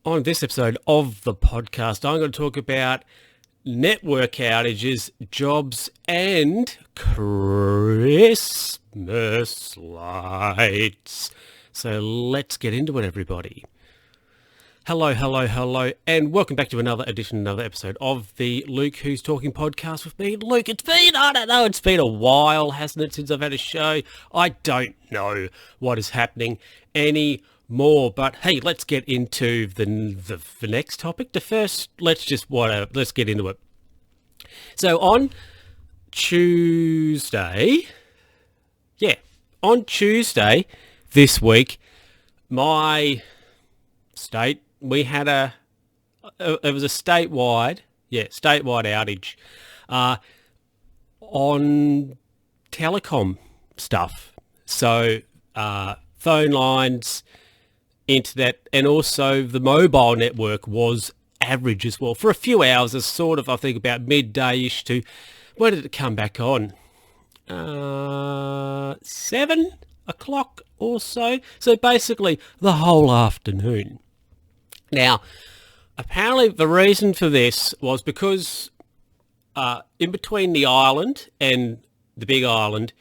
On this episode of the podcast, I'm going to talk about network outages, jobs, and Christmas lights. So let's get into it, everybody. Hello, and welcome back to another episode of the Luke Who's Talking podcast with me. Luke, it's been a while, hasn't it, since I've had a show? I don't know what is happening anymore, but hey, let's get into the next topic. The first, let's get into it. So on Tuesday this week, my state, we had it was a statewide outage on telecom stuff. So phone lines, internet, and also the mobile network was average as well for a few hours. As sort of, I think, about midday-ish to, when did it come back on? 7 o'clock or so. So basically the whole afternoon. Now, apparently the reason for this was because in between the island and the big island,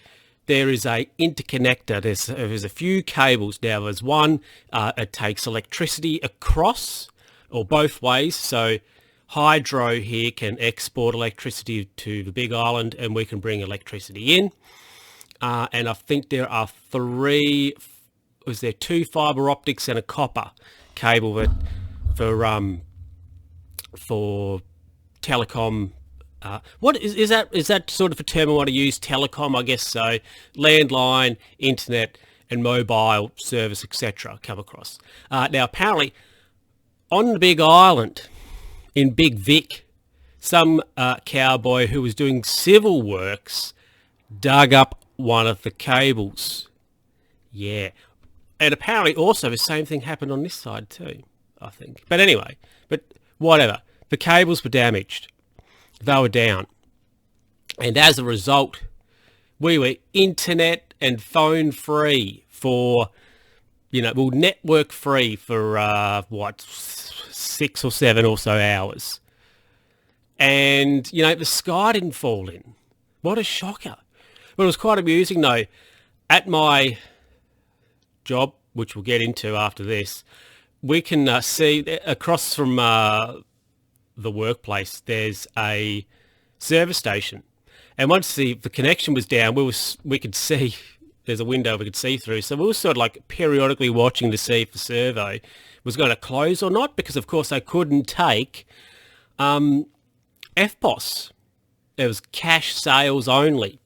there is a interconnector. There's a few cables. Now, there's one, it takes electricity across, or both ways. So hydro here can export electricity to the big island, and we can bring electricity in. And I think there are two fiber optics and a copper cable that for telecom. What is that? Is that sort of a term I want to use? Telecom, I guess so. Landline, internet, and mobile service, etc. come across. Now, apparently, on the Big Island, in Big Vic, some cowboy who was doing civil works dug up one of the cables. Yeah. And apparently also the same thing happened on this side too, I think. But anyway, whatever. The cables were damaged. They were down. And as a result, we were internet and phone free for, network free for, 6 or 7 or so hours. And, the sky didn't fall in. What a shocker. But it was quite amusing though. At my job, which we'll get into after this, we can see across from the workplace, there's a service station. And once the connection was down, we could see, there's a window we could see through. So we were sort of like periodically watching to see if the servo was going to close or not, because of course they couldn't take FPOS. There was cash sales only.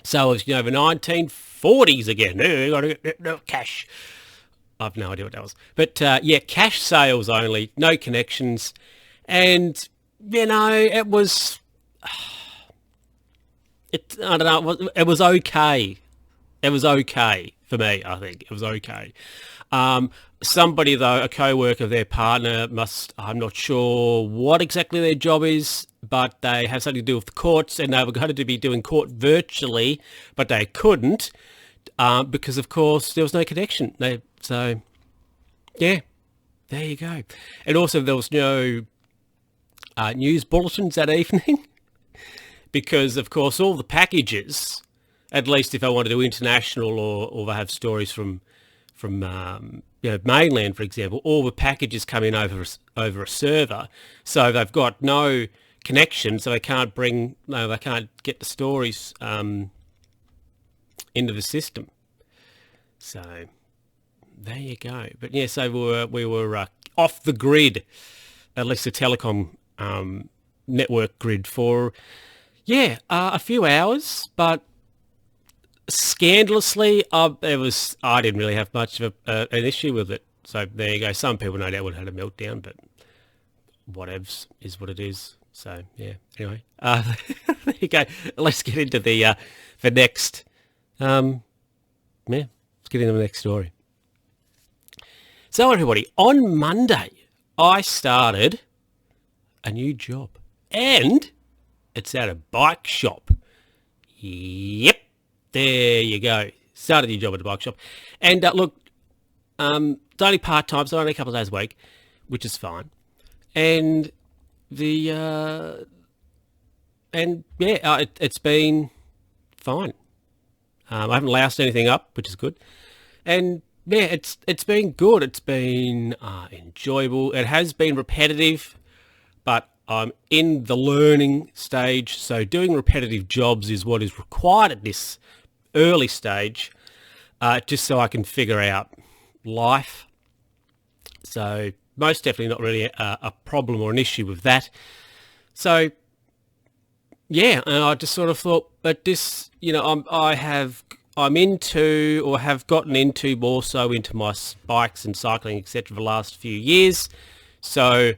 So it was, the 1940s again. Got to get cash. I've no idea what that was. But cash sales only, no connections. And, it was, I don't know, it was okay. It was okay for me, I think. It was okay. Somebody, though, a co-worker of their partner I'm not sure what exactly their job is, but they have something to do with the courts, and they were going to be doing court virtually, but they couldn't because, of course, there was no connection. So, there you go. And also there was no news bulletins that evening because, of course, all the packages, at least if I want to do international or they have stories from mainland, for example, all the packages come in over a server, so they've got no connection, so they can't get the stories into the system. So there you go. But yeah, so we were off the grid, at least the telecom network grid, for a few hours, but scandalously, I didn't really have much of an issue with it. So there you go. Some people no doubt would have had a meltdown, but whatevs is what it is. So yeah. Anyway, there you go. Let's get into the next. Let's get into the next story. So everybody, on Monday, I started a new job, and it's at a bike shop. Yep. There you go. Started your job at a bike shop. And look, It's only part-time, so only a couple of days a week, which is fine. And it's been fine. I haven't loused anything up, which is good. And yeah, it's been good. It's been enjoyable. It has been repetitive, but I'm in the learning stage. So doing repetitive jobs is what is required at this early stage, just so I can figure out life. So most definitely not really a problem or an issue with that. So yeah, and I just sort of thought, but this, I'm into, or have gotten into more so into my bikes and cycling, etc. for the last few years. So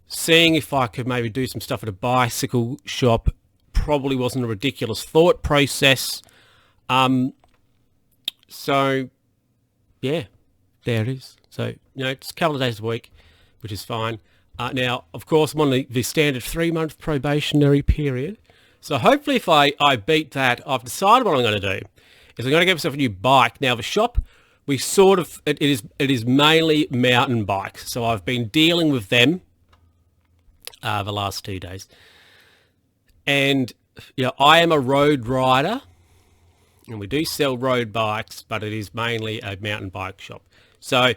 seeing if I could maybe do some stuff at a bicycle shop probably wasn't a ridiculous thought process. So yeah, there it is. So, it's a couple of days a week, which is fine. Now, of course, I'm on the standard 3-month probationary period. So hopefully if I beat that, I've decided what I'm going to do is I'm going to get myself a new bike. Now, the shop, we sort of, it is mainly mountain bikes. So I've been dealing with them the last 2 days. And, I am a road rider, and we do sell road bikes, but it is mainly a mountain bike shop. So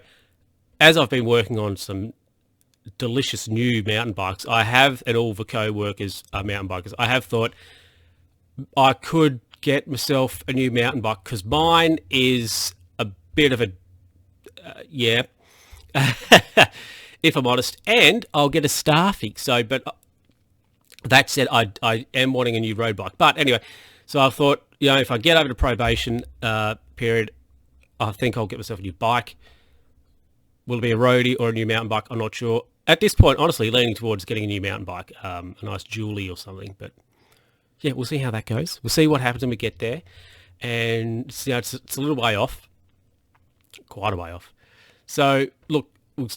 as I've been working on some delicious new mountain bikes, and all the co-workers are mountain bikers, I have thought I could get myself a new mountain bike, because mine is a bit of a, if I'm honest, and I'll get a Staffy. So, but that said, I am wanting a new road bike. But anyway, so I thought, if I get over the probation period, I think I'll get myself a new bike. Will it be a roadie or a new mountain bike? I'm not sure. At this point, honestly, leaning towards getting a new mountain bike, a nice Julie or something. But yeah, we'll see how that goes. We'll see what happens when we get there. And it's a little way off, quite a way off. So look, we'll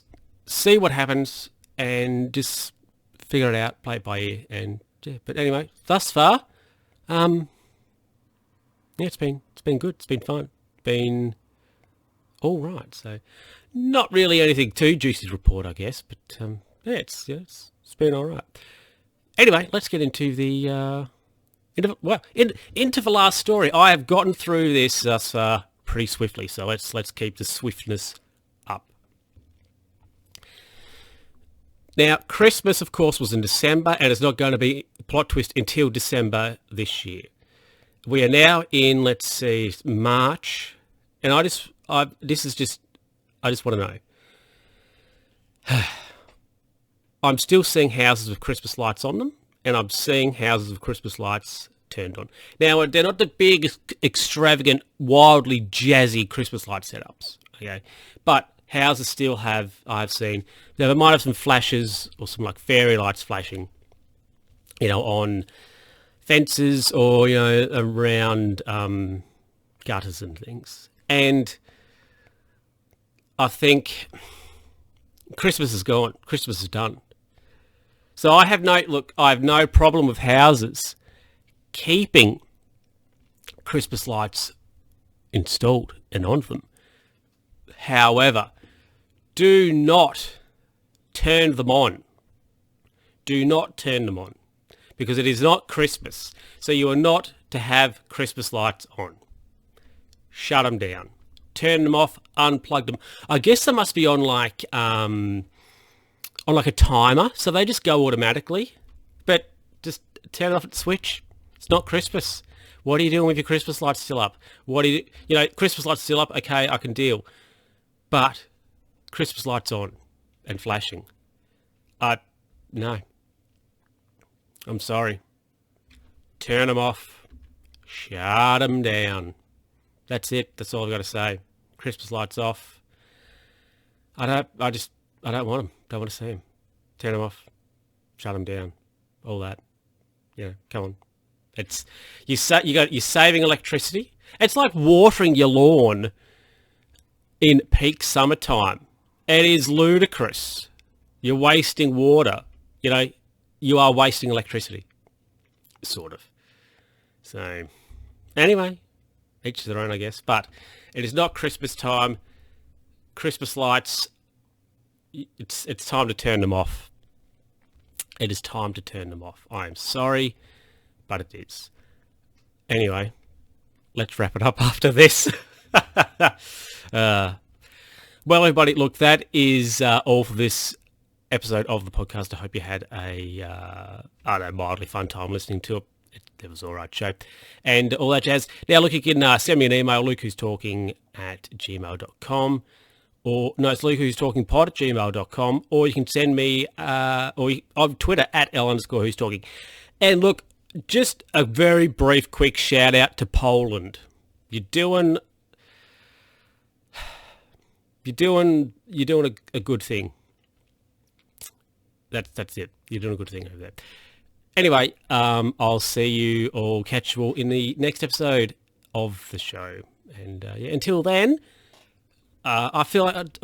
see what happens and just figure it out, play it by ear. And yeah, but anyway, thus far, it's been good. It's been fun. Been all right. So not really anything too juicy to report, I guess. But it's been all right. Anyway, let's get into the into the last story. I have gotten through this thus far pretty swiftly. So let's keep the swiftness up. Now, Christmas, of course, was in December, and it's not going to be plot twist until December this year. We are now in, let's see, March, and I just want to know. I'm still seeing houses with Christmas lights on them, and I'm seeing houses with Christmas lights turned on. Now, they're not the big, extravagant, wildly jazzy Christmas light setups, okay? But houses still have, I've seen, they might have some flashes or some like fairy lights flashing, on fences or, around gutters and things. And I think Christmas is gone. Christmas is done. So I have no problem with houses keeping Christmas lights installed and on them. However, do not turn them on. Do not turn them on, because it is not Christmas. So you are not to have Christmas lights on. Shut them down. Turn them off, unplug them. I guess they must be on like a timer, so they just go automatically. But just turn it off at the switch. It's not Christmas. What are you doing with your Christmas lights still up? Christmas lights still up, okay, I can deal. But Christmas lights on and flashing. No. I'm sorry. Turn them off. Shut them down. That's it. That's all I've got to say. Christmas lights off. I don't want them. Don't want to see them. Turn them off. Shut them down. All that. Come on. You're saving electricity. It's like watering your lawn in peak summertime. It is ludicrous. You're wasting water. You are wasting electricity. Sort of. So, anyway, each to their own, I guess. But it is not Christmas time. Christmas lights, it's time to turn them off. It is time to turn them off. I am sorry, but it is. Anyway, let's wrap it up after this. Well, everybody, look, that is all for this episode of the podcast. I hope you had a, mildly fun time listening to it. It was all right show. And all that jazz. Now, look, you can send me an email, lukewhostalking@gmail.com. Or, no, it's lukewhostalkingpod@gmail.com. Or you can send me on Twitter @L_who's_talking. And look, just a very brief, quick shout out to Poland. You're doing a good thing. That's it. You're doing a good thing over there. Anyway, I'll see you or catch you all in the next episode of the show. And until then, I feel like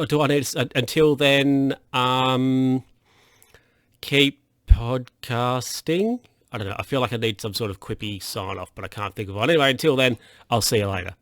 until then, keep podcasting. I don't know. I feel like I need some sort of quippy sign off, but I can't think of one. Anyway, until then, I'll see you later.